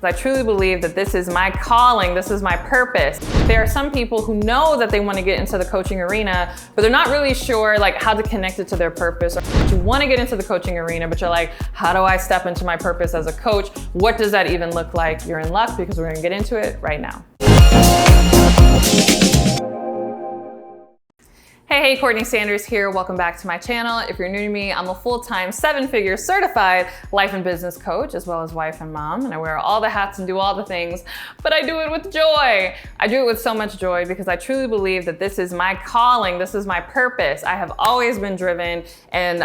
I truly believe that this is my calling, this is my purpose. There are some people who know that they want to get into the coaching arena, but they're not really sure like how to connect it to their purpose. Or you want to get into the coaching arena, but you're like, how do I step into my purpose as a coach? What does that even look like? You're in luck because we're going to get into it right now. Hey, CourtneyLSanders here. Welcome back to my channel. If you're new to me, I'm a full-time 7-figure certified life and business coach, as well as wife and mom, and I wear all the hats and do all the things, but I do it with joy. I do it with so much joy because I truly believe that this is my calling, this is my purpose. I have always been driven and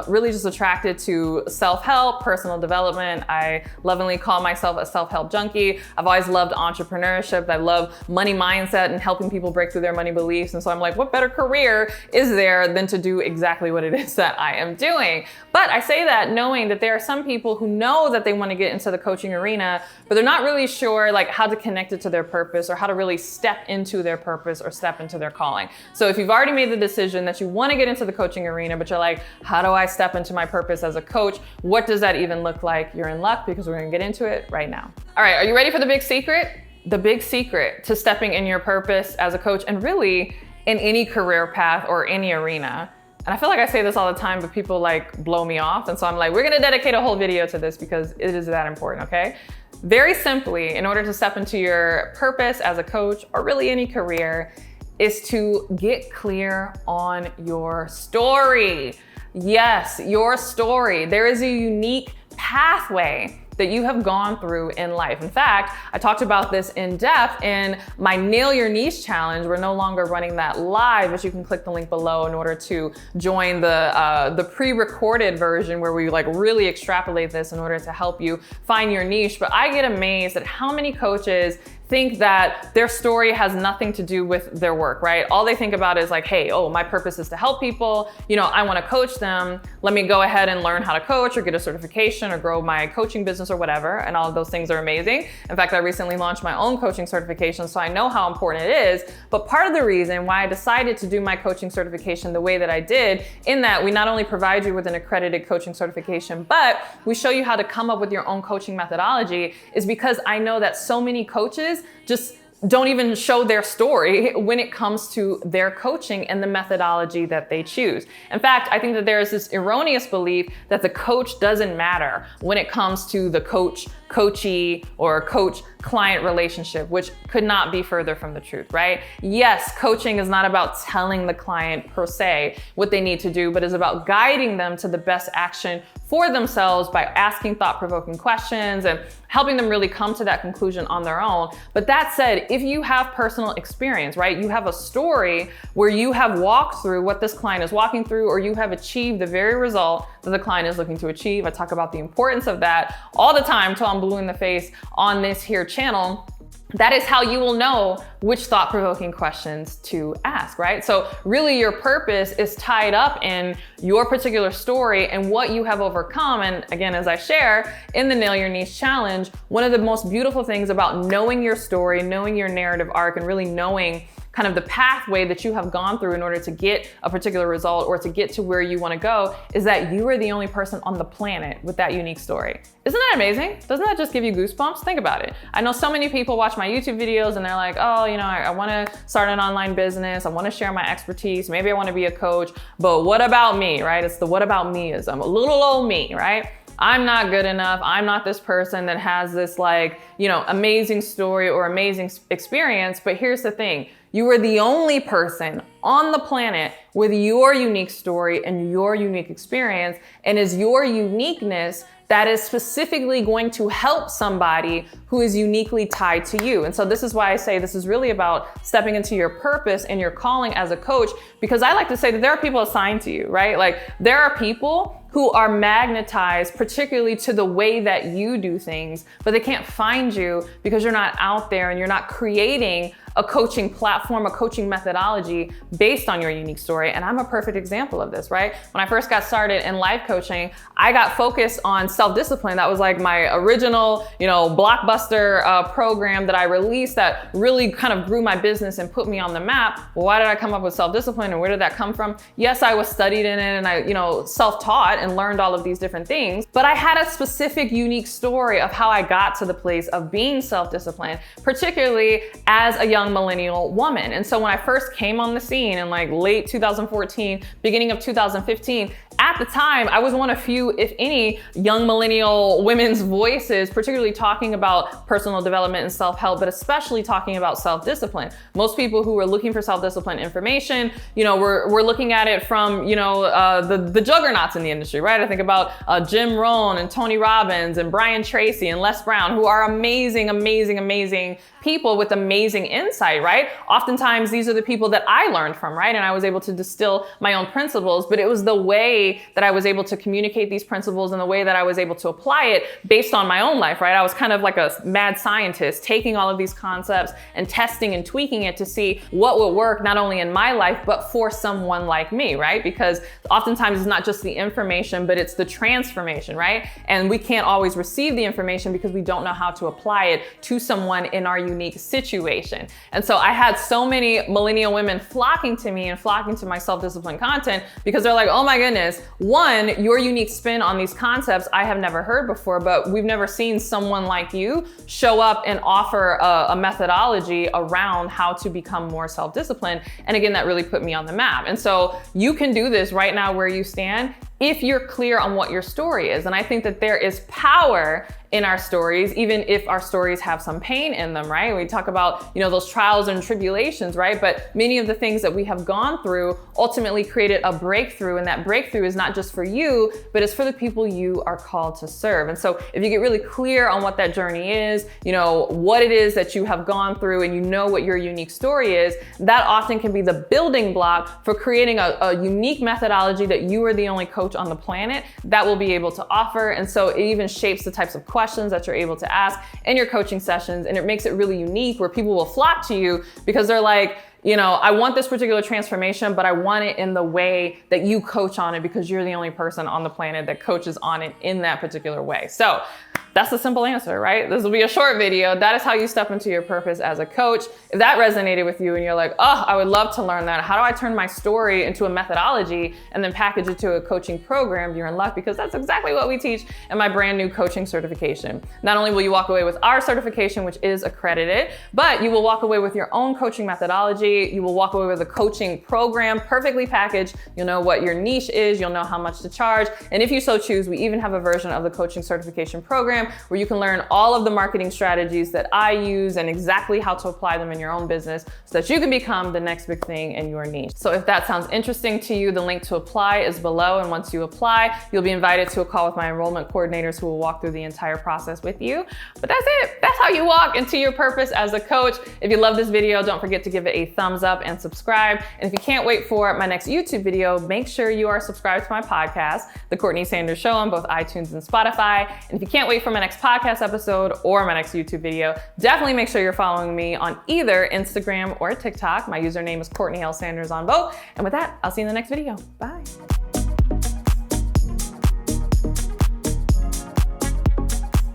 really just attracted to self-help, personal development. I lovingly call myself a self-help junkie. I've always loved entrepreneurship. I love money mindset and helping people break through their money beliefs. And so I'm like, what better career is there than to do exactly what it is that I am doing? But I say that knowing that there are some people who know that they want to get into the coaching arena, but they're not really sure like how to connect it to their purpose or how to really step into their purpose or step into their calling. So if you've already made the decision that you want to get into the coaching arena, but you're like, how do I step into my purpose as a coach? What does that even look like? You're in luck because we're going to get into it right now. All right, are you ready for the big secret? The big secret to stepping in your purpose as a coach and really in any career path or any arena. And I feel like I say this all the time, but people like blow me off. And so I'm like, we're gonna dedicate a whole video to this because it is that important, okay? Very simply, in order to step into your purpose as a coach or really any career, is to get clear on your story. Yes, your story. There is a unique pathway that you have gone through in life. In fact, I talked about this in depth in my Nail Your Niche challenge. We're no longer running that live, but you can click the link below in order to join the pre-recorded version where we like really extrapolate this in order to help you find your niche. But I get amazed at how many coaches think that their story has nothing to do with their work, right? All they think about is like, hey, oh, my purpose is to help people. You know, I want to coach them. Let me go ahead and learn how to coach or get a certification or grow my coaching business or whatever. And all of those things are amazing. In fact, I recently launched my own coaching certification, so I know how important it is. But part of the reason why I decided to do my coaching certification the way that I did, in that we not only provide you with an accredited coaching certification, but we show you how to come up with your own coaching methodology, is because I know that so many coaches just don't even show their story when it comes to their coaching and the methodology that they choose. In fact, I think that there is this erroneous belief that the coach doesn't matter when it comes to the coachee or coach-client relationship, which could not be further from the truth, right? Yes, coaching is not about telling the client per se what they need to do, but is about guiding them to the best action for themselves by asking thought-provoking questions and helping them really come to that conclusion on their own. But that said, if you have personal experience, right? You have a story where you have walked through what this client is walking through, or you have achieved the very result that the client is looking to achieve. I talk about the importance of that all the time till I'm blue in the face on this here channel. That is how you will know which thought-provoking questions to ask, right? So really your purpose is tied up in your particular story and what you have overcome. And again, as I share in the Nail Your Niche challenge, one of the most beautiful things about knowing your story, knowing your narrative arc, and really knowing kind of the pathway that you have gone through in order to get a particular result or to get to where you want to go, is that you are the only person on the planet with that unique story. Isn't that amazing? Doesn't that just give you goosebumps? Think about it. I know so many people watch my YouTube videos and they're like, oh, you know, I want to start an online business. I want to share my expertise. Maybe I want to be a coach, but what about me, right? It's the what about meism, a little old me, right? I'm not good enough. I'm not this person that has this like, you know, amazing story or amazing experience. But here's the thing. You are the only person on the planet with your unique story and your unique experience, and is your uniqueness that is specifically going to help somebody who is uniquely tied to you. And so this is why I say this is really about stepping into your purpose and your calling as a coach, because I like to say that there are people assigned to you, right? Like there are people who are magnetized particularly to the way that you do things, but they can't find you because you're not out there and you're not creating a coaching platform, a coaching methodology based on your unique story. And I'm a perfect example of this, right? When I first got started in life coaching, I got focused on self-discipline. That was like my original, blockbuster program that I released that really kind of grew my business and put me on the map. Well, why did I come up with self-discipline and where did that come from? Yes, I was studied in it and I, self-taught and learned all of these different things, but I had a specific unique story of how I got to the place of being self-disciplined, particularly as a young millennial woman. And so when I first came on the scene in like late 2014, beginning of 2015, at the time, I was one of few, if any, young millennial women's voices, particularly talking about personal development and self-help, but especially talking about self-discipline. Most people who were looking for self-discipline information, were looking at it from, the juggernauts in the industry, right? I think about Jim Rohn and Tony Robbins and Brian Tracy and Les Brown, who are amazing, amazing, amazing people with amazing insight, right? Oftentimes, these are the people that I learned from, right? And I was able to distill my own principles, but it was the way that I was able to communicate these principles and the way that I was able to apply it based on my own life, right? I was kind of like a mad scientist, taking all of these concepts and testing and tweaking it to see what would work not only in my life, but for someone like me, right? Because oftentimes it's not just the information, but it's the transformation, right? And we can't always receive the information because we don't know how to apply it to someone in our unique situation. And so I had so many millennial women flocking to me and flocking to my self-discipline content because they're like, oh my goodness, one, your unique spin on these concepts I have never heard before, but we've never seen someone like you show up and offer a methodology around how to become more self-disciplined. And again, that really put me on the map. And so you can do this right now where you stand if you're clear on what your story is. And I think that there is power in our stories, even if our stories have some pain in them, right? We talk about, those trials and tribulations, right? But many of the things that we have gone through ultimately created a breakthrough. And that breakthrough is not just for you, but it's for the people you are called to serve. And so if you get really clear on what that journey is, what it is that you have gone through and you know what your unique story is, that often can be the building block for creating a unique methodology that you are the only coach on the planet that will be able to offer. And so it even shapes the types of questions that you're able to ask in your coaching sessions. And it makes it really unique where people will flock to you because they're like, I want this particular transformation, but I want it in the way that you coach on it because you're the only person on the planet that coaches on it in that particular way. So that's the simple answer, right? This will be a short video. That is how you step into your purpose as a coach. If that resonated with you and you're like, oh, I would love to learn that. How do I turn my story into a methodology and then package it to a coaching program? You're in luck because that's exactly what we teach in my brand new coaching certification. Not only will you walk away with our certification, which is accredited, but you will walk away with your own coaching methodology. You will walk away with a coaching program, perfectly packaged. You'll know what your niche is. You'll know how much to charge. And if you so choose, we even have a version of the coaching certification program where you can learn all of the marketing strategies that I use and exactly how to apply them in your own business so that you can become the next big thing in your niche. So if that sounds interesting to you, the link to apply is below. And once you apply, you'll be invited to a call with my enrollment coordinators who will walk through the entire process with you. But that's it. That's how you walk into your purpose as a coach. If you love this video, don't forget to give it a thumbs up and subscribe. And if you can't wait for my next YouTube video, make sure you are subscribed to my podcast, The Courtney Sanders Show, on both iTunes and Spotify. And if you can't wait for my next podcast episode or my next YouTube video, definitely make sure you're following me on either Instagram or TikTok. My username is CourtneyLSanders on both. And with that, I'll see you in the next video. Bye.